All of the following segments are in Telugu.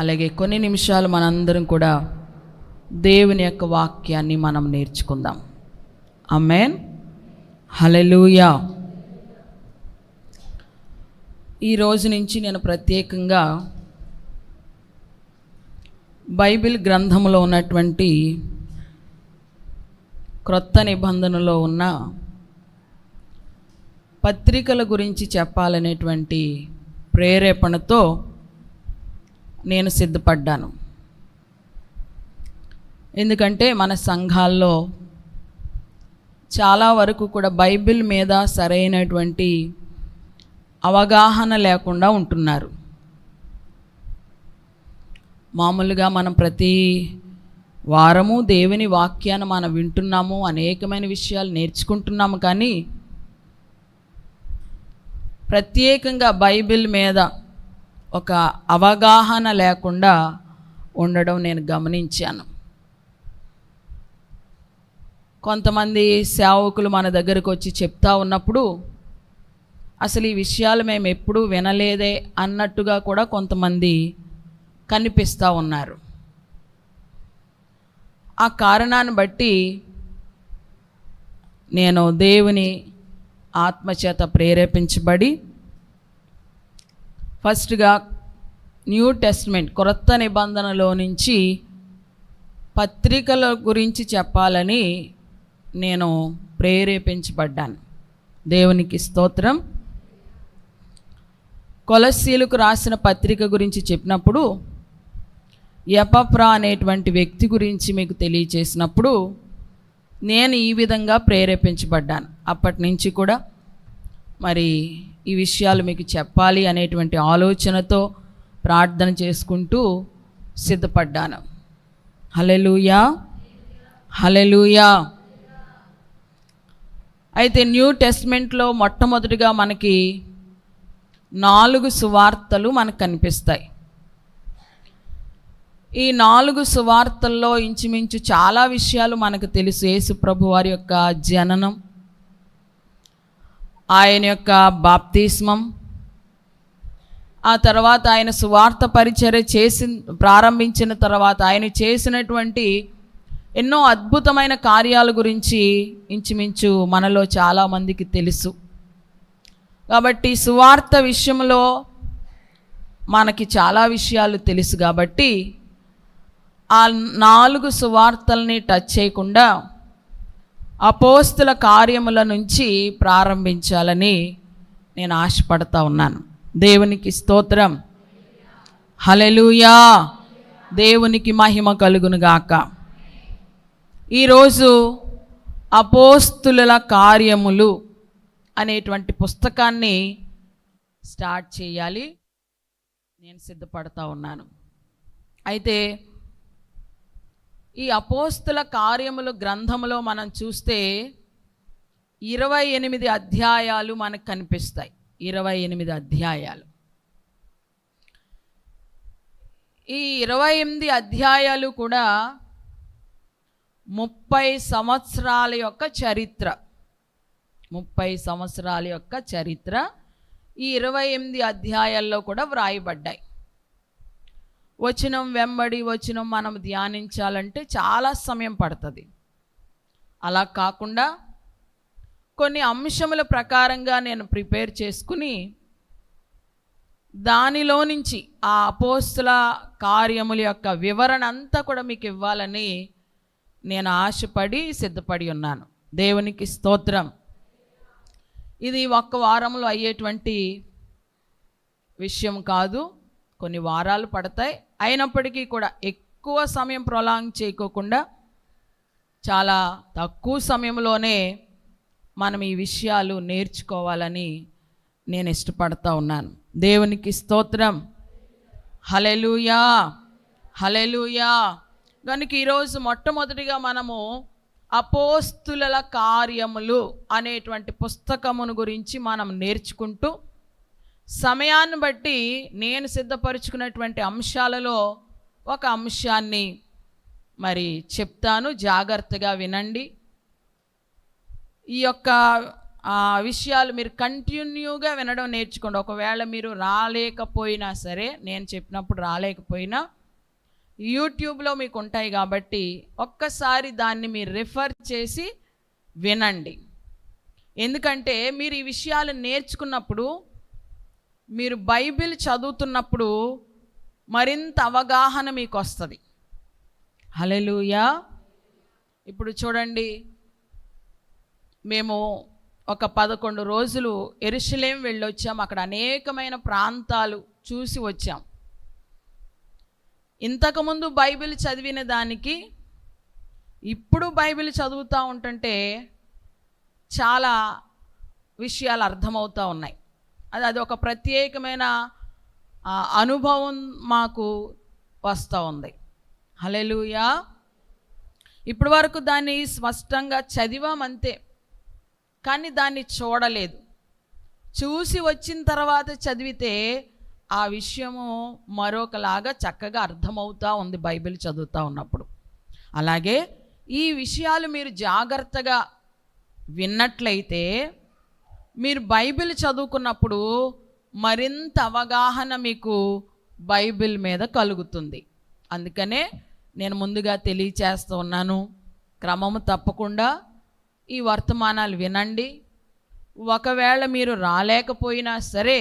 అలాగే కొన్ని నిమిషాలు మనందరం కూడా దేవుని యొక్క వాక్యాన్ని మనం నేర్చుకుందాం. ఆమేన్. హల్లెలూయా. ఈ రోజు నుంచి నేను ప్రత్యేకంగా బైబిల్ గ్రంథంలో ఉన్నటువంటి క్రొత్త నిబంధనలో ఉన్న పత్రికల గురించి చెప్పాలనేటువంటి ప్రేరేపణతో నేను సిద్ధపడ్డాను. ఎందుకంటే మన సంఘాల్లో చాలా వరకు కూడా బైబిల్ మీద సరైనటువంటి అవగాహన లేకుండా ఉంటున్నారు. మామూలుగా మనం ప్రతి వారము దేవుని వాక్యాన్ని మనం వింటున్నాము, అనేకమైన విషయాలు నేర్చుకుంటున్నాము, కానీ ప్రత్యేకంగా బైబిల్ మీద ఒక అవగాహన లేకుండా ఉండడం నేను గమనించాను. కొంతమంది సేవకులు మన దగ్గరకు వచ్చి చెప్తా ఉన్నప్పుడు అసలు ఈ విషయాలు మేము ఎప్పుడూ వినలేదే అన్నట్టుగా కూడా కొంతమంది కనిపిస్తూ ఉన్నారు. ఆ కారణాన్ని బట్టి నేను దేవుని ఆత్మచేత ప్రేరేపించబడి ఫస్ట్గా న్యూ టెస్ట్మెంట్ క్రొత్త నిబంధనలో నుంచి పత్రికల గురించి చెప్పాలని నేను ప్రేరేపించబడ్డాను. దేవునికి స్తోత్రం. కొలస్సీలకు రాసిన పత్రిక గురించి చెప్పినప్పుడు ఎపఫ్రా అనేటువంటి వ్యక్తి గురించి మీకు తెలియచేసినప్పుడు నేను ఈ విధంగా ప్రేరేపించబడ్డాను. అప్పటి నుంచి కూడా మరి ఈ విషయాలు మీకు చెప్పాలి అనేటువంటి ఆలోచనతో ప్రార్థన చేసుకుంటూ సిద్ధపడ్డాను. హల్లెలూయా, హల్లెలూయా. అయితే న్యూ టెస్ట్మెంట్లో మొట్టమొదటిగా మనకి 4 సువార్తలు మనకు కనిపిస్తాయి. ఈ 4 సువార్తల్లో ఇంచుమించు చాలా విషయాలు మనకు తెలుసు. యేసు ప్రభు వారి యొక్క జననం, ఆయన యొక్క బాప్తిస్మం, ఆ తర్వాత ఆయన సువార్త పరిచర్య ప్రారంభించిన తర్వాత ఆయన చేసినటువంటి ఎన్నో అద్భుతమైన కార్యాల గురించి ఇంచుమించు మనలో చాలామందికి తెలుసు. కాబట్టి సువార్త విషయంలో మనకి చాలా విషయాలు తెలుసు. కాబట్టి ఆ 4 సువార్తల్ని టచ్ చేయకుండా అపోస్తుల కార్యముల నుంచి ప్రారంభించాలని నేను ఆశపడతా ఉన్నాను. దేవునికి స్తోత్రం. హల్లెలూయా. దేవునికి మహిమ కలుగును గాక. ఈరోజు అపోస్తుల కార్యములు అనేటువంటి పుస్తకాన్ని స్టార్ట్ చేయాలి, నేను సిద్ధపడతా ఉన్నాను. అయితే ఈ అపోస్తుల కార్యములు గ్రంథములో మనం చూస్తే 28 అధ్యాయాలు మనకు కనిపిస్తాయి. 28 అధ్యాయాలు. ఈ 28 అధ్యాయాలు కూడా 30 సంవత్సరాల యొక్క చరిత్ర. 30 సంవత్సరాల యొక్క చరిత్ర ఈ 28 అధ్యాయాల్లో కూడా వ్రాయబడ్డాయి. వచనం వెంబడి వచనం మనం ధ్యానించాలంటే చాలా సమయం పడుతుంది. అలా కాకుండా కొన్ని అంశముల ప్రకారంగా నేను ప్రిపేర్ చేసుకుని దానిలో నుంచి ఆ అపోస్తుల కార్యముల యొక్క వివరణ అంతా కూడా మీకు ఇవ్వాలని నేను ఆశపడి సిద్ధపడి ఉన్నాను. దేవునికి స్తోత్రం. ఇది ఒక్క వారంలో అయ్యేటువంటి విషయం కాదు, కొన్ని వారాలు పడతాయి. అయినప్పటికీ కూడా ఎక్కువ సమయం ప్రొలాంగ్ చేయకోకుండా చాలా తక్కువ సమయంలోనే మనం ఈ విషయాలు నేర్చుకోవాలని నేను ఇష్టపడతా ఉన్నాను. దేవునికి స్తోత్రం. హల్లెలూయా, హల్లెలూయా. కనుక ఈరోజు మొట్టమొదటిగా మనము అపోస్తుల కార్యములు అనేటువంటి పుస్తకమును గురించి మనం నేర్చుకుంటూ సమయాన్ని బట్టి నేను సిద్ధపరుచుకున్నటువంటి అంశాలలో ఒక అంశాన్ని మరి చెప్తాను, జాగ్రత్తగా వినండి. ఈ యొక్క ఆ విషయాలు మీరు కంటిన్యూగా వినడం నేర్చుకోండి. ఒకవేళ మీరు రాలేకపోయినా సరే, నేను చెప్పినప్పుడు రాలేకపోయినా యూట్యూబ్లో మీకు ఉంటాయి కాబట్టి ఒక్కసారి దాన్ని మీరు రిఫర్ చేసి వినండి. ఎందుకంటే మీరు ఈ విషయాలు నేర్చుకున్నప్పుడు, మీరు బైబిల్ చదువుతున్నప్పుడు మరింత అవగాహన మీకు వస్తుంది. హల్లెలూయా. ఇప్పుడు చూడండి, మేము ఒక 11 రోజులు యెరూషలేం వెళ్ళొచ్చాం. అక్కడ అనేకమైన ప్రాంతాలు చూసి వచ్చాం. ఇంతకుముందు బైబిల్ చదివిన దానికి ఇప్పుడు బైబిల్ చదువుతూ ఉంటుంటే చాలా విషయాలు అర్థమవుతూ ఉన్నాయి. అది ఒక ప్రత్యేకమైన అనుభవం మాకు వస్తూ ఉంది. హల్లెలూయా. ఇప్పటి వరకు దాన్ని స్పష్టంగా చదివామంతే, కానీ దాన్ని చూడలేదు. చూసి వచ్చిన తర్వాత చదివితే ఆ విషయము మరొకలాగా చక్కగా అర్థమవుతూ ఉంది బైబిల్ చదువుతూ ఉన్నప్పుడు. అలాగే ఈ విషయాలు మీరు జాగ్రత్తగా విన్నట్లయితే మీరు బైబిల్ చదువుకున్నప్పుడు మరింత అవగాహన మీకు బైబిల్ మీద కలుగుతుంది. అందుకనే నేను ముందుగా తెలియచేస్తూ ఉన్నాను, క్రమము తప్పకుండా ఈ వర్తమానాలు వినండి. ఒకవేళ మీరు రాలేకపోయినా సరే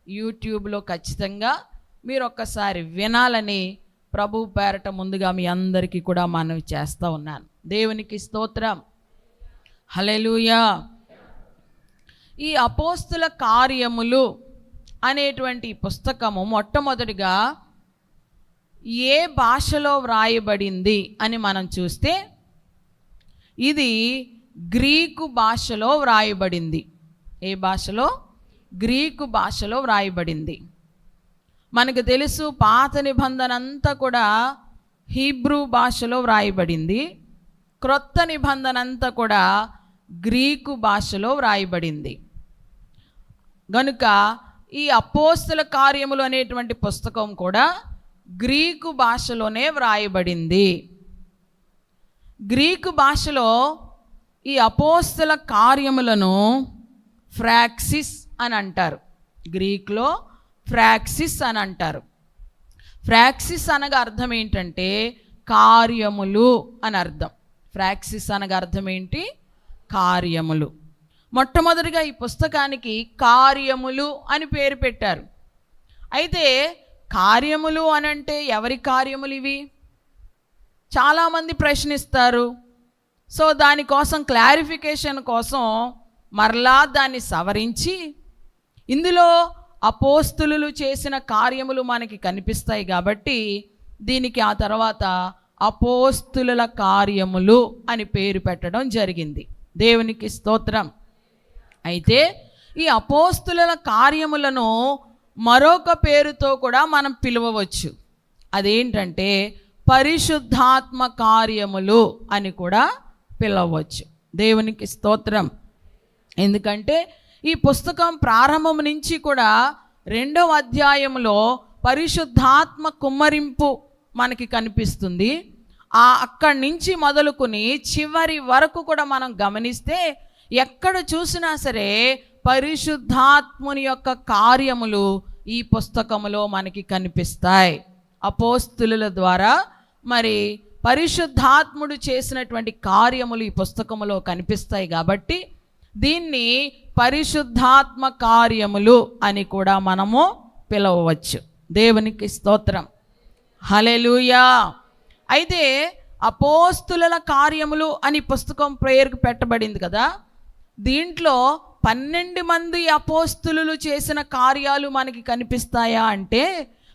యూట్యూబ్లో ఖచ్చితంగా మీరు ఒక్కసారి వినాలని ప్రభు పేరట ముందుగా మీ అందరికీ కూడా మనవి చేస్తూ ఉన్నాను. దేవునికి స్తోత్రం. హల్లెలూయా. ఈ అపోస్తుల కార్యములు అనేటువంటి పుస్తకము మొట్టమొదటిగా ఏ భాషలో వ్రాయబడింది అని మనం చూస్తే ఇది గ్రీకు భాషలో వ్రాయబడింది. ఏ భాషలో? గ్రీకు భాషలో వ్రాయబడింది. మనకు తెలుసు పాత నిబంధన అంతా కూడా హీబ్రూ భాషలో వ్రాయబడింది. క్రొత్త నిబంధన అంతా కూడా గ్రీకు భాషలో వ్రాయబడింది. గనుక ఈ అపోస్తుల కార్యములు అనేటువంటి పుస్తకం కూడా గ్రీకు భాషలోనే వ్రాయబడింది. గ్రీకు భాషలో ఈ అపోస్తుల కార్యములను ఫ్రాక్సిస్ అని అంటారు. గ్రీకులో ఫ్రాక్సిస్ అని అంటారు. ఫ్రాక్సిస్ అనగా అర్థం ఏంటంటే కార్యములు అని అర్థం. ఫ్రాక్సిస్ అనగా అర్థం ఏంటి? కార్యములు. మొట్టమొదటిగా ఈ పుస్తకానికి కార్యములు అని పేరు పెట్టారు. అయితే కార్యములు అనంటే ఎవరి కార్యములు ఇవి? చాలామంది ప్రశ్నిస్తారు. సో దానికోసం క్లారిఫికేషన్ కోసం మరలా దాన్ని సవరించి ఇందులో అపోస్తులు చేసిన కార్యములు మనకి కనిపిస్తాయి కాబట్టి దీనికి ఆ తర్వాత అపోస్తుల కార్యములు అని పేరు పెట్టడం జరిగింది. దేవునికి స్తోత్రం. అయితే ఈ అపోస్తుల కార్యములను మరొక పేరుతో కూడా మనం పిలవవచ్చు. అదేంటంటే పరిశుద్ధాత్మ కార్యములు అని కూడా పిలవచ్చు. దేవునికి స్తోత్రం. ఎందుకంటే ఈ పుస్తకం ప్రారంభం నుంచి కూడా 2వ అధ్యాయంలో పరిశుద్ధాత్మ కుమ్మరింపు మనకి కనిపిస్తుంది. అక్కడి నుంచి మొదలుకొని చివరి వరకు కూడా మనం గమనిస్తే ఎక్కడ చూసినా సరే పరిశుద్ధాత్ముని యొక్క కార్యములు ఈ పుస్తకములో మనకి కనిపిస్తాయి. అపోస్తులుల ద్వారా మరి పరిశుద్ధాత్ముడు చేసినటువంటి కార్యములు ఈ పుస్తకములో కనిపిస్తాయి కాబట్టి దీన్ని పరిశుద్ధాత్మ కార్యములు అని కూడా మనము పిలవవచ్చు. దేవునికి స్తోత్రం. హల్లెలూయా. అయితే అపోస్తుల కార్యములు అని పుస్తకం ప్రేయర్కి పెట్టబడింది కదా, దీంట్లో 12 మంది అపోస్తులు చేసిన కార్యాలు మనకి కనిపిస్తాయా అంటే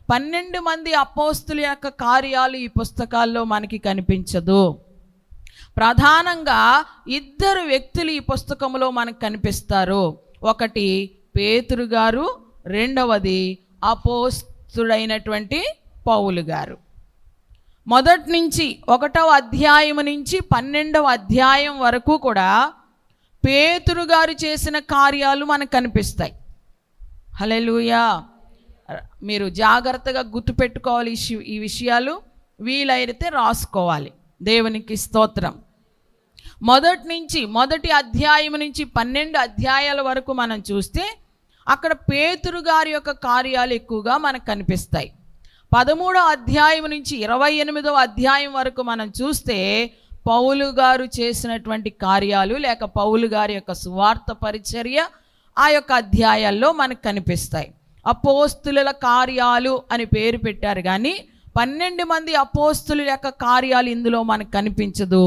12 మంది అపోస్తుల యొక్క కార్యాలు ఈ పుస్తకాల్లో మనకి కనిపించదు. ప్రధానంగా 2 వ్యక్తులు ఈ పుస్తకంలో మనకు కనిపిస్తారు. ఒకటి పేతురు గారు, రెండవది అపోస్తుడైనటువంటి పౌలు గారు. మొదటి నుంచి 1వ అధ్యాయం నుంచి 12వ అధ్యాయం వరకు కూడా పేతురు గారు చేసిన కార్యాలు మనకు కనిపిస్తాయి. హల్లెలూయా. మీరు జాగ్రత్తగా గుర్తుపెట్టుకోవాలి ఈ విషయాలు, వీలైతే రాసుకోవాలి. దేవునికి స్తోత్రం. మొదటి అధ్యాయం నుంచి 12 అధ్యాయాల వరకు మనం చూస్తే అక్కడ పేతురు గారి యొక్క కార్యాలు ఎక్కువగా మనకు కనిపిస్తాయి. 13వ అధ్యాయం నుంచి 28వ అధ్యాయం వరకు మనం చూస్తే పౌలు గారు చేసినటువంటి కార్యాలు లేక పౌలు గారి యొక్క సువార్త పరిచర్య ఆ యొక్క అధ్యాయాల్లో మనకు కనిపిస్తాయి. అపోస్తుల కార్యాలు అని పేరు పెట్టారు, కానీ 12 మంది అపోస్తుల యొక్క కార్యాలు ఇందులో మనకు కనిపించదు.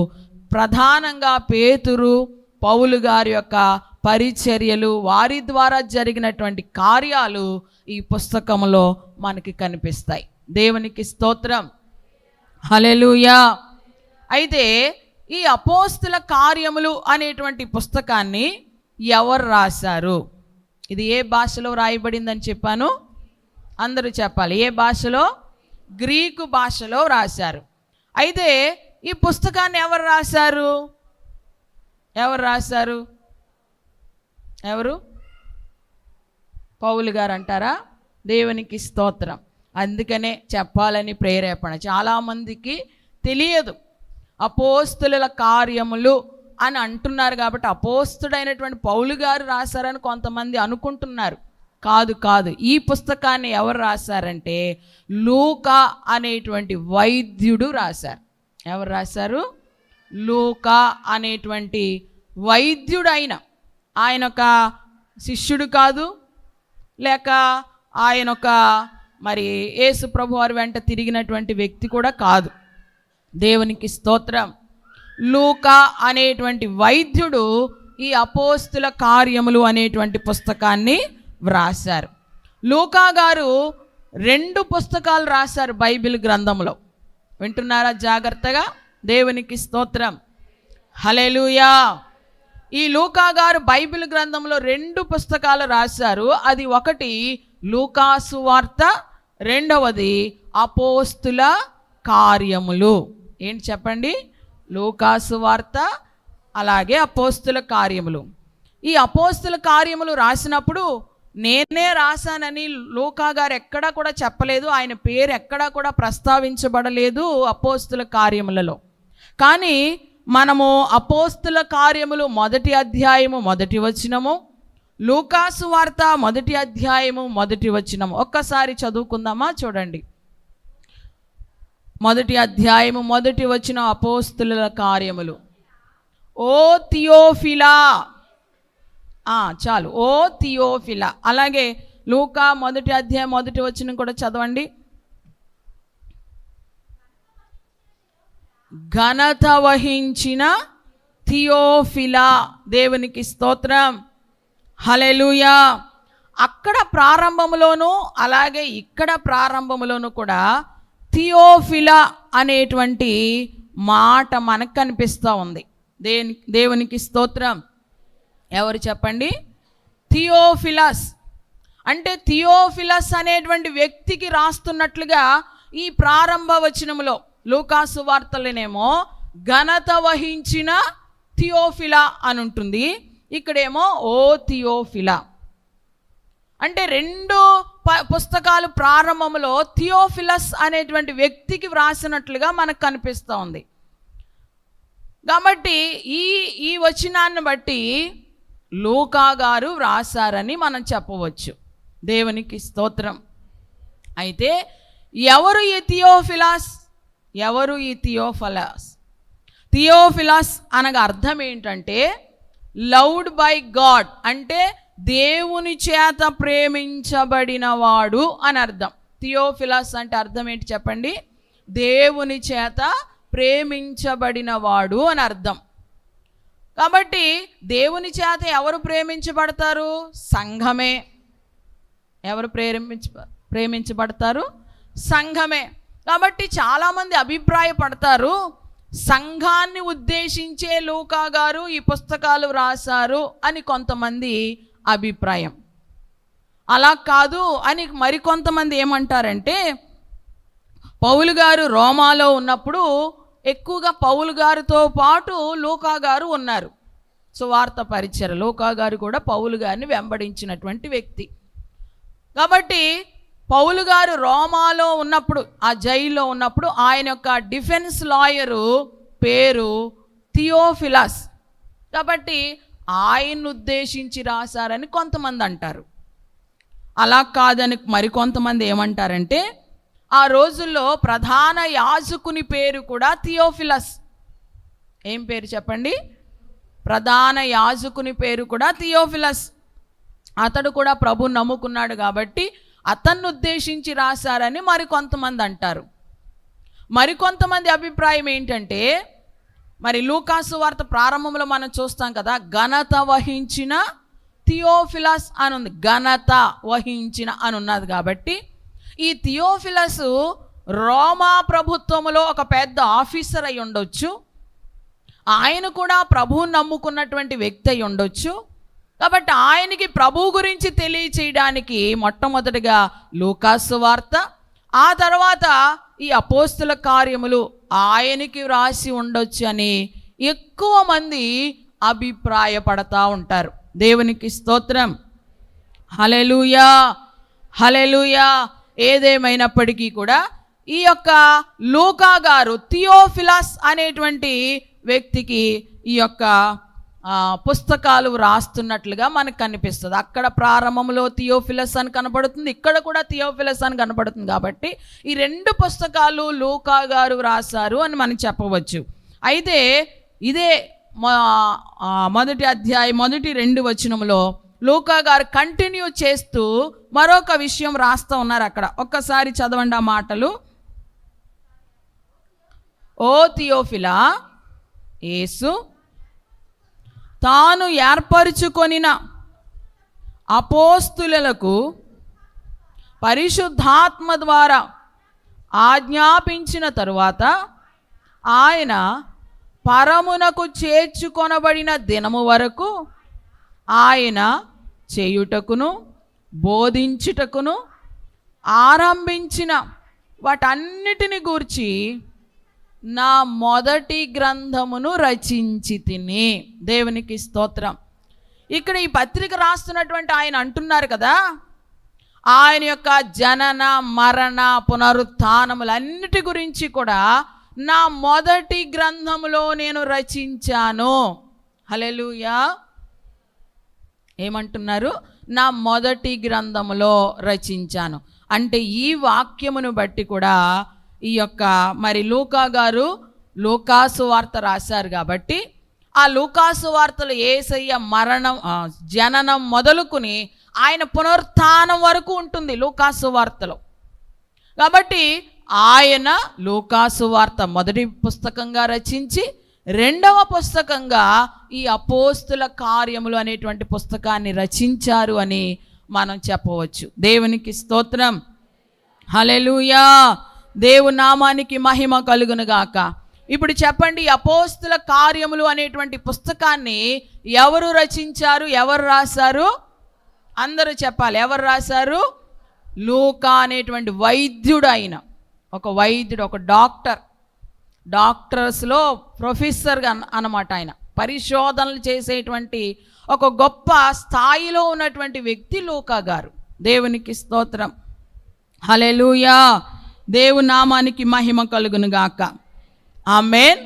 ప్రధానంగా పేతురు, పౌలు గారి యొక్క పరిచర్యలు, వారి ద్వారా జరిగినటువంటి కార్యాలు ఈ పుస్తకంలో మనకి కనిపిస్తాయి. దేవునికి స్తోత్రం, హల్లెలూయా. అయితే ఈ అపోస్తుల కార్యములు అనేటువంటి పుస్తకాన్ని ఎవరు రాశారు? ఇది ఏ భాషలో రాయబడిందని చెప్పాను? అందరూ చెప్పాలి. ఏ భాషలో? గ్రీకు భాషలో రాశారు. అయితే ఈ పుస్తకాన్ని ఎవరు రాశారు? ఎవరు? పౌలు గారు అంటారా? దేవునికి స్తోత్రం. అందుకనే చెప్పాలని ప్రేరేపణ. చాలామందికి తెలియదు అపోస్తుల కార్యములు అని అంటున్నారు కాబట్టి అపోస్తుడైనటువంటి పౌలు గారు రాశారని కొంతమంది అనుకుంటున్నారు. కాదు. ఈ పుస్తకాన్ని ఎవరు రాశారంటే లూకా అనేటువంటి వైద్యుడు రాశారు. ఎవరు రాశారు? లూకా అనేటువంటి వైద్యుడైన ఆయన ఒక శిష్యుడు కాదు, లేక ఆయన ఒక మరి యేసు ప్రభు వారి వెంట తిరిగినటువంటి వ్యక్తి కూడా కాదు. దేవునికి స్తోత్రం. లూకా అనేటువంటి వైద్యుడు ఈ అపోస్తుల కార్యములు అనేటువంటి పుస్తకాన్ని వ్రాశారు. లూకా గారు 2 పుస్తకాలు రాశారు బైబిల్ గ్రంథంలో. వింటున్నారా జాగ్రత్తగా? దేవునికి స్తోత్రం, హల్లెలూయా. ఈ లూకా గారు బైబిల్ గ్రంథంలో 2 పుస్తకాలు రాశారు. అది ఒకటి లూకా సువార్త, రెండవది అపోస్తుల కార్యములు. ఏంటి చెప్పండి? లూకా సువార్త అలాగే అపోస్తుల కార్యములు. ఈ అపోస్తుల కార్యములు రాసినప్పుడు నేనే రాశానని లూకా గారు ఎక్కడా కూడా చెప్పలేదు. ఆయన పేరు ఎక్కడా కూడా ప్రస్తావించబడలేదు అపోస్తుల కార్యములలో. కానీ మనము అపోస్తుల కార్యములు 1వ అధ్యాయము 1వ వచనము, లూకా సువార్త 1వ అధ్యాయము 1వ వచనము ఒక్కసారి చదువుకుందామా? చూడండి. 1వ అధ్యాయము 1వ వచనం అపోస్తుల కార్యములు. ఓ థియోఫిలా, చాలు. ఓ థియోఫిలా. అలాగే లూకా 1వ అధ్యాయం 1వ వచనం కూడా చదవండి. ఘనత వహించిన థియోఫిలా. దేవునికి స్తోత్రం, హల్లెలూయా. అక్కడ ప్రారంభంలోనూ అలాగే ఇక్కడ ప్రారంభంలోనూ కూడా థియోఫిలా అనేటువంటి మాట మనకు కనిపిస్తూ ఉంది. దేవునికి స్తోత్రం. ఎవరు చెప్పండి? థియోఫిలస్. అంటే థియోఫిలస్ అనేటువంటి వ్యక్తికి రాస్తున్నట్లుగా ఈ ప్రారంభ వచనములో లూకా సువార్తలోనేమో ఘనత వహించిన థియోఫిలా అని ఉంటుంది, ఇక్కడేమో ఓ థియోఫిలా. అంటే 2 పుస్తకాలు ప్రారంభంలో థియోఫిలస్ అనేటువంటి వ్యక్తికి వ్రాసినట్లుగా మనకు కనిపిస్తూ ఉంది. కాబట్టి ఈ వచనాన్ని బట్టి లూకా గారు వ్రాసారని మనం చెప్పవచ్చు. దేవునికి స్తోత్రం. అయితే ఎవరు ఈ థియోఫిలస్? థియోఫిలస్ అనగా అర్థం ఏంటంటే లవ్డ్ బై గాడ్, అంటే దేవుని చేత ప్రేమించబడినవాడు అని అర్థం. థియోఫిలస్ అంటే అర్థం ఏంటి చెప్పండి? దేవుని చేత ప్రేమించబడినవాడు అని అర్థం. కాబట్టి దేవుని చేత ఎవరు ప్రేమించబడతారు? సంఘమే. ఎవరు ప్రేమించబడతారు? సంఘమే. కాబట్టి చాలామంది అభిప్రాయపడతారు సంఘాన్ని ఉద్దేశించే లూకా గారు ఈ పుస్తకాలు రాశారు అని కొంతమంది అభిప్రాయం. అలా కాదు అని మరికొంతమంది ఏమంటారంటే పౌలు గారు రోమాలో ఉన్నప్పుడు ఎక్కువగా పౌలు గారితో పాటు లూకా గారు ఉన్నారు. సువార్త పరిచర్య లూకా గారు కూడా పౌలు గారిని వెంబడించినటువంటి వ్యక్తి. కాబట్టి పౌలు గారు రోమాలో ఉన్నప్పుడు, ఆ జైల్లో ఉన్నప్పుడు ఆయన యొక్క డిఫెన్స్ లాయరు పేరు థియోఫిలస్. కాబట్టి ఆయన్ని ఉద్దేశించి రాశారని కొంతమంది అంటారు. అలా కాదని మరికొంతమంది ఏమంటారంటే, ఆ రోజుల్లో ప్రధాన యాజకుని పేరు కూడా థియోఫిలస్. ఏం పేరు చెప్పండి? ప్రధాన యాజకుని పేరు కూడా థియోఫిలస్. అతడు కూడా ప్రభుని నమ్ముకున్నాడు కాబట్టి అతన్ని ఉద్దేశించి రాశారని మరికొంతమంది అంటారు. మరికొంతమంది అభిప్రాయం ఏంటంటే, మరి లూకాసు వార్త ప్రారంభంలో మనం చూస్తాం కదా, ఘనత వహించిన థియోఫిలస్ అని ఉంది. ఘనత వహించిన అని ఉన్నది కాబట్టి ఈ థియోఫిలస్ రోమా ప్రభుత్వంలో ఒక పెద్ద ఆఫీసర్ అయి ఉండొచ్చు. ఆయన కూడా ప్రభువుని నమ్ముకున్నటువంటి వ్యక్తి అయి ఉండొచ్చు. కాబట్టి ఆయనకి ప్రభు గురించి తెలియచేయడానికి మొట్టమొదటిగా లూకాసు వార్త, ఆ తర్వాత ఈ అపోస్తుల కార్యములు ఆయనకి వ్రాసి ఉండొచ్చు అని ఎక్కువ మంది అభిప్రాయపడతా ఉంటారు. దేవునికి స్తోత్రం. హల్లెలూయా, హల్లెలూయా. ఏదేమైనప్పటికీ కూడా ఈ యొక్క లూకా గారు థియోఫిలస్ అనేటువంటి వ్యక్తికి ఈ యొక్క పుస్తకాలు రాస్తున్నట్లుగా మనకు కనిపిస్తుంది. అక్కడ ప్రారంభంలో థియోఫిలస్ అని కనబడుతుంది, ఇక్కడ కూడా థియోఫిలస్ అని కనబడుతుంది. కాబట్టి ఈ రెండు పుస్తకాలు లూకా గారు రాశారు అని మనం చెప్పవచ్చు. అయితే ఇదే మొదటి అధ్యాయం మొదటి 2 వచనంలో లూకా గారు కంటిన్యూ చేస్తూ మరొక విషయం రాస్తూ ఉన్నారు. అక్కడ ఒక్కసారి చదవండి ఆ మాటలు. ఓ థియోఫిలా, యేసు తాను ఏర్పరచుకొనిన అపోస్తులకు పరిశుద్ధాత్మ ద్వారా ఆజ్ఞాపించిన తరువాత ఆయన పరమునకు చేర్చుకొనబడిన దినము వరకు ఆయన చేయుటకును బోధించుటకును ఆరంభించిన వాటన్నిటిని గూర్చి నా మొదటి గ్రంథమును రచించి తిని. దేవునికి స్తోత్రం. ఇక్కడ ఈ పత్రిక రాస్తున్నటువంటి ఆయన అంటున్నారు కదా, ఆయన యొక్క జనన మరణ పునరుత్థానములన్నిటి గురించి కూడా నా మొదటి గ్రంథములో నేను రచించాను. హల్లెలూయా. ఏమంటున్నారు? నా మొదటి గ్రంథములో రచించాను. అంటే ఈ వాక్యమును బట్టి కూడా ఈ యొక్క మరి లూకా గారు లూకాసు వార్త రాశారు కాబట్టి ఆ లూకాసు వార్తలు యేసయ్య మరణం జననం మొదలుకుని ఆయన పునరుత్థానం వరకు ఉంటుంది లూకాసు వార్తలో. కాబట్టి ఆయన లూకాసు వార్త మొదటి పుస్తకంగా రచించి రెండవ పుస్తకంగా ఈ అపోస్తుల కార్యములు అనేటువంటి పుస్తకాన్ని రచించారు అని మనం చెప్పవచ్చు. దేవునికి స్తోత్రం. హల్లెలూయా. దేవుని నామానికి మహిమ కలుగునుగాక. ఇప్పుడు చెప్పండి, అపోస్తుల కార్యములు అనేటువంటి పుస్తకాన్ని ఎవరు రచించారు, ఎవరు రాశారు? అందరూ చెప్పాలి. ఎవరు రాశారు? లూకా అనేటువంటి వైద్యుడు. ఆయన ఒక వైద్యుడు, ఒక డాక్టర్స్లో ప్రొఫెసర్గా అన్నమాట. ఆయన పరిశోధనలు చేసేటువంటి ఒక గొప్ప స్థాయిలో ఉన్నటువంటి వ్యక్తి లూకా గారు. దేవునికి స్తోత్రం. హల్లెలూయా. దేవుని నామానికి మహిమ కలుగునుగాక. ఆమేన్.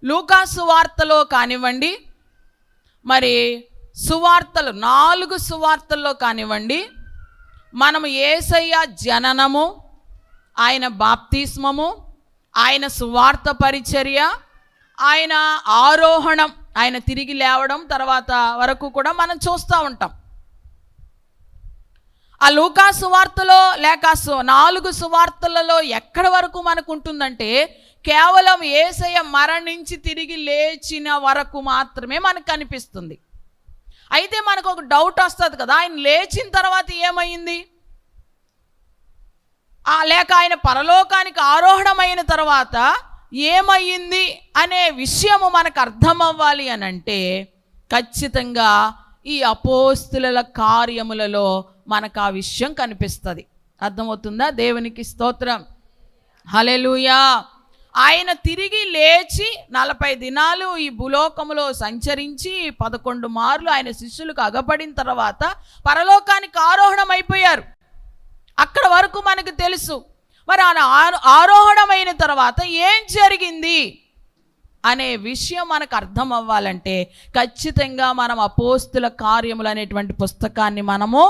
లూకా సువార్తలో కానివ్వండి, మరి సువార్తలు 4 సువార్తల్లో కానివ్వండి, మనము యేసయ్య జననము, ఆయన బాప్తిస్మము, ఆయన సువార్త పరిచర్య, ఆయన ఆరోహణం, ఆయన తిరిగి లేవడం తర్వాత వరకు కూడా మనం చూస్తూ ఉంటాం. ఆ లూకా సువార్తలో లేక 4 సువార్తలలో ఎక్కడి వరకు మనకు ఉంటుందంటే కేవలం యేసయ్య మరణించి తిరిగి లేచిన వరకు మాత్రమే మనకు కనిపిస్తుంది. అయితే మనకు ఒక డౌట్ వస్తుంది కదా, ఆయన లేచిన తర్వాత ఏమైంది, లేక ఆయన పరలోకానికి ఆరోహణమైన తర్వాత ఏమయ్యింది అనే విషయము మనకు అర్థం అవ్వాలి అని అంటే ఖచ్చితంగా ఈ అపోస్తుల కార్యములలో మనకు ఆ విషయం కనిపిస్తుంది. అర్థమవుతుందా? దేవునికి స్తోత్రం. హల్లెలూయా. ఆయన తిరిగి లేచి 40 దినాలు ఈ భూలోకములో సంచరించి 11 మార్లు ఆయన శిష్యులకు అగపడిన తర్వాత పరలోకానికి ఆరోహణం అయిపోయారు. అక్కడ వరకు మనకు తెలుసు. మరి ఆయన ఆరోహణమైన తర్వాత ఏం జరిగింది? అనే విషయం మనకు అర్థం అవ్వాలంటే ఖచ్చితంగా మనం అపోస్తుల కార్యములు అనేటువంటి పుస్తకాన్ని మనము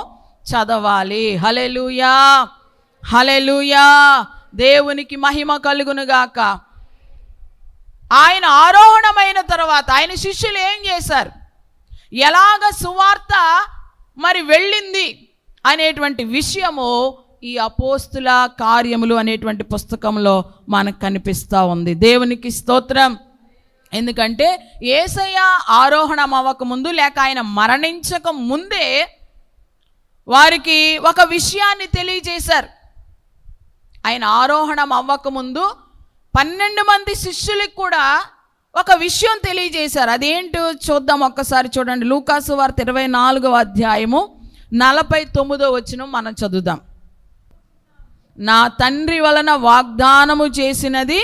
చదవాలి. హల్లెలూయా, హల్లెలూయా, దేవునికి మహిమ కలుగునుగాక. ఆయన ఆరోహణమైన తర్వాత ఆయన శిష్యులు ఏం చేశారు, ఎలాగ సువార్త మరి వెళ్ళింది అనేటువంటి విషయము ఈ అపోస్తుల కార్యములు అనేటువంటి పుస్తకంలో మనకు కనిపిస్తూ ఉంది. దేవునికి స్తోత్రం. ఎందుకంటే యేసయ్య ఆరోహణం అవ్వక ముందు, లేక ఆయన మరణించక ముందే వారికి ఒక విషయాన్ని తెలియజేశారు. ఆయన ఆరోహణం అవ్వకముందు 12 మంది శిష్యులకు కూడా ఒక విషయం తెలియజేశారు. అదేంటో చూద్దాం ఒక్కసారి. చూడండి, లూకాసు వార్త 24వ అధ్యాయము 49వ వచనం మనం చదువుదాం. నా తండ్రి వలన వాగ్దానము చేసినది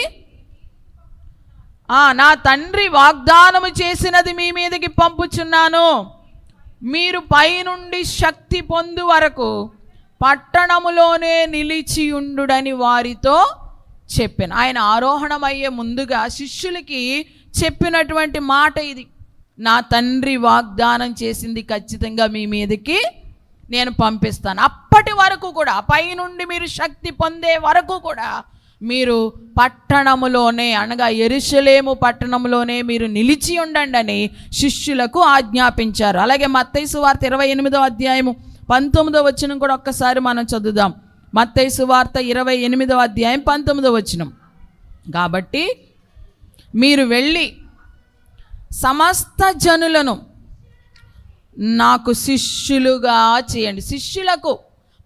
నా తండ్రి వాగ్దానము చేసినది మీ మీదకి పంపుచున్నాను. మీరు పైనుండి శక్తి పొందు వరకు పట్టణములోనే నిలిచి ఉండుడని వారితో చెప్పాను. ఆయన ఆరోహణం అయ్యే ముందుగా శిష్యులకి చెప్పినటువంటి మాట ఇది. నా తండ్రి వాగ్దానం చేసింది ఖచ్చితంగా మీ మీదకి నేను పంపిస్తాను. అప్పటి వరకు కూడా, పైనుండి మీరు శక్తి పొందే వరకు కూడా మీరు పట్టణములోనే, అనగా యెరూషలేము పట్టణంలోనే మీరు నిలిచి ఉండండి అని శిష్యులకు ఆజ్ఞాపించారు. అలాగే మత్తయి సువార్త 28వ అధ్యాయము 19వ వచనం కూడా ఒక్కసారి మనం చదువుదాం. మత్తయి సువార్త 28వ అధ్యాయం 19వ వచనం. కాబట్టి మీరు వెళ్ళి సమస్త జనులను నాకు శిష్యులుగా చేయండి. శిష్యులకు,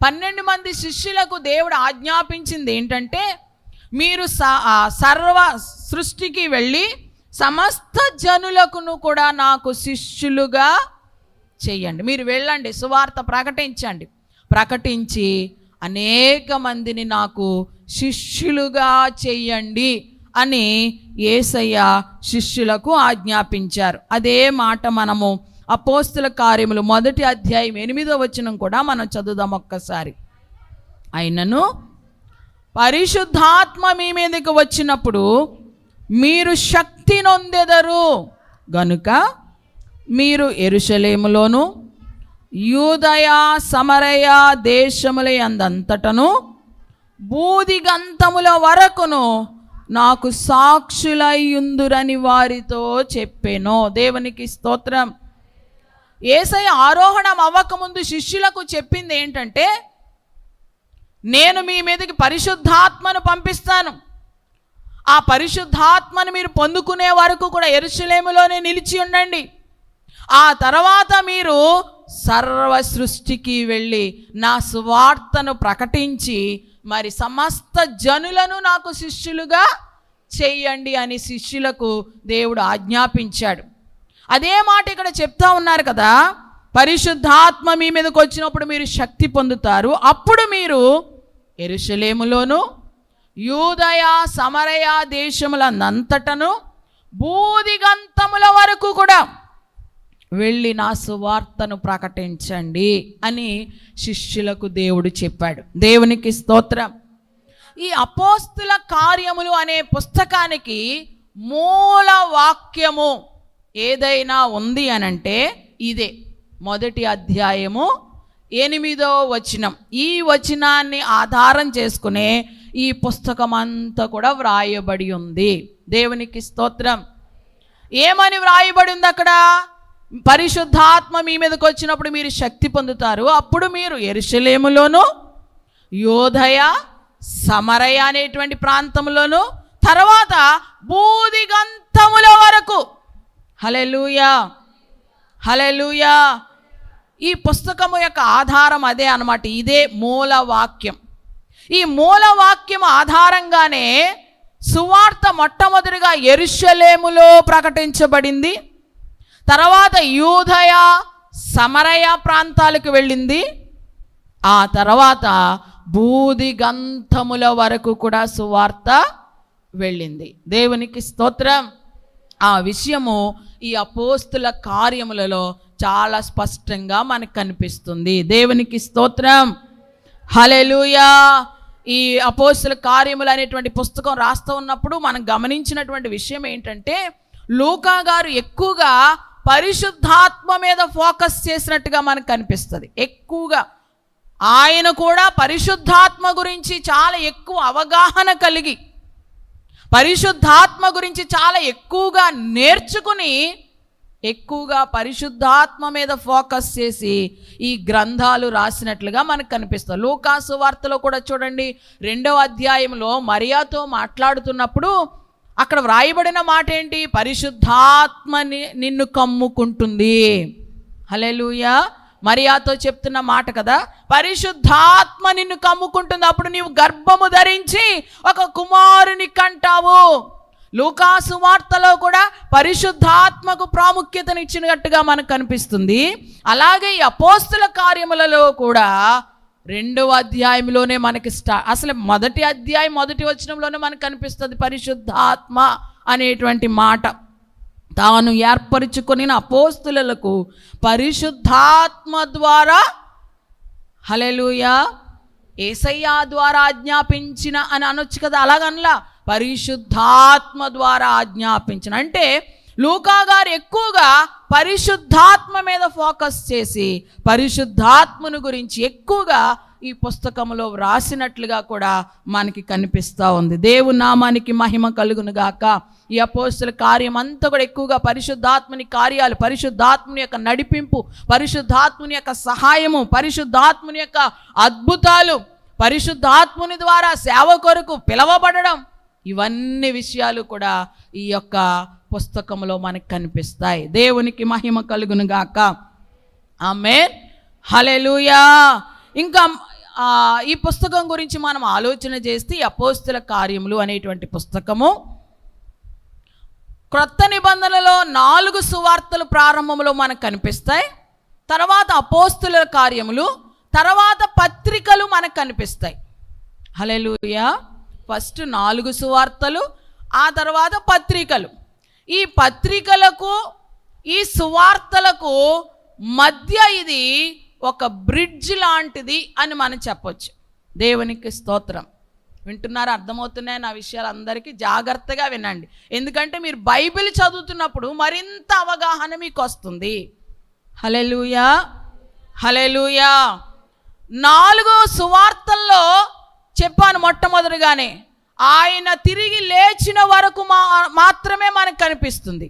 12 మంది శిష్యులకు దేవుడు ఆజ్ఞాపించింది ఏంటంటే, మీరు సర్వ సృష్టికి వెళ్ళి సమస్త జనులకును కూడా నాకు శిష్యులుగా చెయ్యండి. మీరు వెళ్ళండి, సువార్త ప్రకటించండి, ప్రకటించి అనేక మందిని నాకు శిష్యులుగా చెయ్యండి అని యేసయ్య శిష్యులకు ఆజ్ఞాపించారు. అదే మాట మనము అపోస్తుల కార్యములు 1వ అధ్యాయం 8వ వచనం కూడా మనం చదువుదాం ఒక్కసారి. అయినను పరిశుద్ధాత్మ మీ మీదకి వచ్చినప్పుడు మీరు శక్తి నొందెదరు గనుక మీరు యెరూషలేములోను యూదయ సమరయ దేశముల యందంతటను బూదిగంతముల వరకును నాకు సాక్షులయ్యుందురని వారితో చెప్పెను. దేవునికి స్తోత్రం. యేసయ్య ఆరోహణం అవ్వకముందు శిష్యులకు చెప్పింది ఏంటంటే, నేను మీ మీదకి పరిశుద్ధాత్మను పంపిస్తాను. ఆ పరిశుద్ధాత్మను మీరు పొందుకునే వరకు కూడా యెరూషలేములోనే నిలిచి ఉండండి. ఆ తర్వాత మీరు సర్వ సృష్టికి వెళ్ళి నా సువార్తను ప్రకటించి మరి సమస్త జనులను నాకు శిష్యులుగా చెయ్యండి అని శిష్యులకు దేవుడు ఆజ్ఞాపించాడు. అదే మాట ఇక్కడ చెప్తా ఉన్నారు కదా, పరిశుద్ధాత్మ మీ మీదకి వచ్చినప్పుడు మీరు శక్తి పొందుతారు. అప్పుడు మీరు యెరూషలేములోను యూదయ సమరయ దేశములంతటను బూదిగంతముల వరకు కూడా వెళ్ళి నా సువార్తను ప్రకటించండి అని శిష్యులకు దేవుడు చెప్పాడు. దేవునికి స్తోత్రం. ఈ అపోస్తుల కార్యములు అనే పుస్తకానికి మూల వాక్యము ఏదైనా ఉంది అనంటే ఇదే, 1వ అధ్యాయము 8వ వచనం. ఈ వచనాన్ని ఆధారం చేసుకునే ఈ పుస్తకం అంతా కూడా వ్రాయబడి ఉంది. దేవునికి స్తోత్రం. ఏమని వ్రాయబడి ఉంది అక్కడ? పరిశుద్ధాత్మ మీ మీదకి వచ్చినప్పుడు మీరు శక్తి పొందుతారు. అప్పుడు మీరు యెరూషలేములోను యూదయ సమరయ అనేటువంటి ప్రాంతంలోను, తర్వాత బూదిగంతముల వరకు. హల్లెలూయా, హల్లెలూయా. ఈ పుస్తకము యొక్క ఆధారం అదే అన్నమాట. ఇదే మూల వాక్యం. ఈ మూల వాక్యం ఆధారంగానే సువార్త మొట్టమొదటిగా యెరూషలేములో ప్రకటించబడింది. తర్వాత యూదయ సమరయ ప్రాంతాలకు వెళ్ళింది. ఆ తర్వాత బూదిగంతముల వరకు కూడా సువార్త వెళ్ళింది. దేవునికి స్తోత్రం. ఆ విషయము ఈ అపోస్తుల కార్యములలో చాలా స్పష్టంగా మనకు కనిపిస్తుంది. దేవునికి స్తోత్రం. హల్లెలూయా. ఈ అపోస్తల కార్యములు అనేటువంటి పుస్తకం రాస్తూ ఉన్నప్పుడు మనం గమనించినటువంటి విషయం ఏంటంటే, లూకా గారు ఎక్కువగా పరిశుద్ధాత్మ మీద ఫోకస్ చేసినట్టుగా మనకు కనిపిస్తుంది. ఎక్కువగా ఆయన కూడా పరిశుద్ధాత్మ గురించి చాలా ఎక్కువ అవగాహన కలిగి, పరిశుద్ధాత్మ గురించి చాలా ఎక్కువగా నేర్చుకుని, ఎక్కువగా పరిశుద్ధాత్మ మీద ఫోకస్ చేసి ఈ గ్రంథాలు రాసినట్లుగా మనకు కనిపిస్తుంది. లూకా సువార్తలో కూడా చూడండి, 2వ అధ్యాయంలో మరియాతో మాట్లాడుతున్నప్పుడు అక్కడ వ్రాయబడిన మాట ఏంటి? పరిశుద్ధాత్మని నిన్ను కమ్ముకుంటుంది. హల్లెలూయా. మరియాతో చెప్తున్న మాట కదా, పరిశుద్ధాత్మ నిన్ను కమ్ముకుంటుంది, అప్పుడు నీవు గర్భము ధరించి ఒక కుమారుని కంటావు. లూకా సువార్తలో కూడా పరిశుద్ధాత్మకు ప్రాముఖ్యతనిచ్చినట్టుగా మనకు కనిపిస్తుంది. అలాగే ఈ అపోస్తల కార్యములలో కూడా 2వ అధ్యాయంలోనే మనకి అసలు మొదటి అధ్యాయం 1వ వచనంలోనే మనకు కనిపిస్తుంది పరిశుద్ధాత్మ అనేటువంటి మాట. తాను ఏర్పరచుకొనిన అపోస్తులకు పరిశుద్ధాత్మ ద్వారా, హల్లెలూయా, యేసయ్య ద్వారా ఆజ్ఞాపించిన అని అనొచ్చు కదా. అలాగనలా, పరిశుద్ధాత్మ ద్వారా ఆజ్ఞాపించిన అంటే లూకా గారు ఎక్కువగా పరిశుద్ధాత్మ మీద ఫోకస్ చేసి పరిశుద్ధాత్మను గురించి ఎక్కువగా ఈ పుస్తకంలో వ్రాసినట్లుగా కూడా మనకి కనిపిస్తూ ఉంది. దేవుని నామానికి మహిమ కలుగును గాక. ఈ అపోస్తల కార్యం అంతా కూడా ఎక్కువగా పరిశుద్ధాత్మని కార్యాలు, పరిశుద్ధాత్మని యొక్క నడిపింపు, పరిశుద్ధాత్మని యొక్క సహాయము, పరిశుద్ధాత్మని యొక్క అద్భుతాలు, పరిశుద్ధాత్ముని ద్వారా సేవ కొరకు పిలవబడడం, ఇవన్నీ విషయాలు కూడా ఈ యొక్క పుస్తకంలో మనకు కనిపిస్తాయి. దేవునికి మహిమ కలుగును గాక. ఆమేన్. హల్లెలూయా. ఇంకా ఈ పుస్తకం గురించి మనం ఆలోచన చేస్తే, ఈ అపోస్తల కార్యములు అనేటువంటి పుస్తకము క్రొత్త నిబంధనలో 4 సువార్తలు ప్రారంభంలో మనకు కనిపిస్తాయి. తర్వాత అపోస్తల కార్యములు, తర్వాత పత్రికలు మనకు కనిపిస్తాయి. హల్లెలూయా. ఫస్ట్ 4 సువార్తలు, ఆ తర్వాత పత్రికలు. ఈ పత్రికలకు ఈ సువార్తలకు మధ్య ఇది ఒక బ్రిడ్జ్ లాంటిది అని మనం చెప్పొచ్చు. దేవునికి స్తోత్రం. వింటున్నారా? అర్థమవుతున్నాయి నా విషయాలు? అందరికీ జాగ్రత్తగా వినండి, ఎందుకంటే మీరు బైబిల్ చదువుతున్నప్పుడు మరింత అవగాహన మీకు వస్తుంది. హల్లెలూయా, హల్లెలూయా. 4 సువార్తల్లో చెప్పాను మొట్టమొదటిగానే, ఆయన తిరిగి లేచిన వరకు మాత్రమే మనకు కనిపిస్తుంది.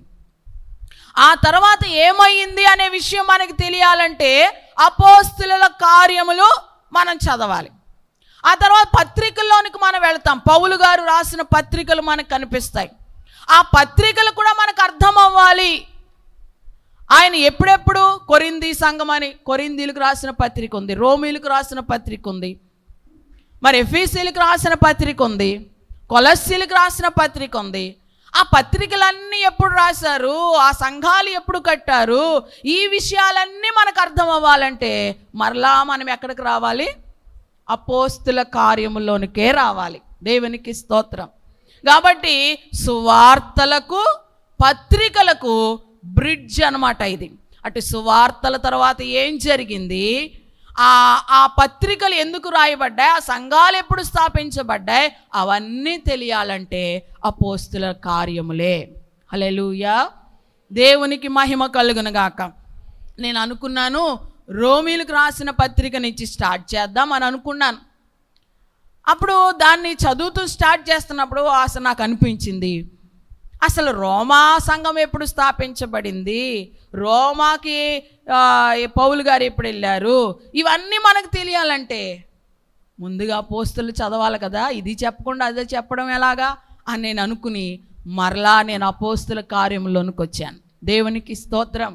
ఆ తర్వాత ఏమైంది అనే విషయం మనకు తెలియాలంటే అపోస్తలుల కార్యములు మనం చదవాలి. ఆ తర్వాత పత్రికల్లోనికి మనం వెళ్తాం. పౌలు గారు రాసిన పత్రికలు మనకు కనిపిస్తాయి. ఆ పత్రికలు కూడా మనకు అర్థం అవ్వాలి. ఆయన ఎప్పుడెప్పుడు కొరింథీ సంఘం అని కొరింథీలకు రాసిన పత్రిక ఉంది, రోమీలకు రాసిన పత్రిక ఉంది, మరి ఎఫెసీయులకు రాసిన పత్రిక ఉంది, కొలస్సీలకు రాసిన పత్రిక ఉంది. ఆ పత్రికలన్నీ ఎప్పుడు రాశారు, ఆ సంఘాలు ఎప్పుడు కట్టారు, ఈ విషయాలన్నీ మనకు అర్థం అవ్వాలంటే మరలా మనం ఎక్కడికి రావాలి? అపోస్తల కార్యములోనికే రావాలి. దేవునికి స్తోత్రం. కాబట్టి సువార్తలకు పత్రికలకు బ్రిడ్జ్ అన్నమాట ఇది. అటు సువార్తల తర్వాత ఏం జరిగింది, ఆ పత్రికలు ఎందుకు రాయబడ్డాయి, ఆ సంఘాలు ఎప్పుడు స్థాపించబడ్డాయి, అవన్నీ తెలియాలంటే అపోస్తల కార్యములే. హల్లెలూయా. దేవునికి మహిమ కలుగును గాక. నేను అనుకున్నాను రోమీలకు రాసిన పత్రిక నుంచి స్టార్ట్ చేద్దాం అని అనుకున్నాను. అప్పుడు దాన్ని చదువుతూ స్టార్ట్ చేస్తున్నప్పుడు అసలు నాకు అనిపించింది, అసలు రోమా సంఘం ఎప్పుడు స్థాపించబడింది, రోమాకి పౌలు గారు ఎప్పుడు వెళ్ళారు, ఇవన్నీ మనకు తెలియాలంటే ముందుగా అపోస్తలు చదవాలి కదా. ఇది చెప్పకుండా అదే చెప్పడం ఎలాగా అని నేను అనుకుని మరలా నేను అపోస్తల కార్యంలోనికి వచ్చాను. దేవునికి స్తోత్రం.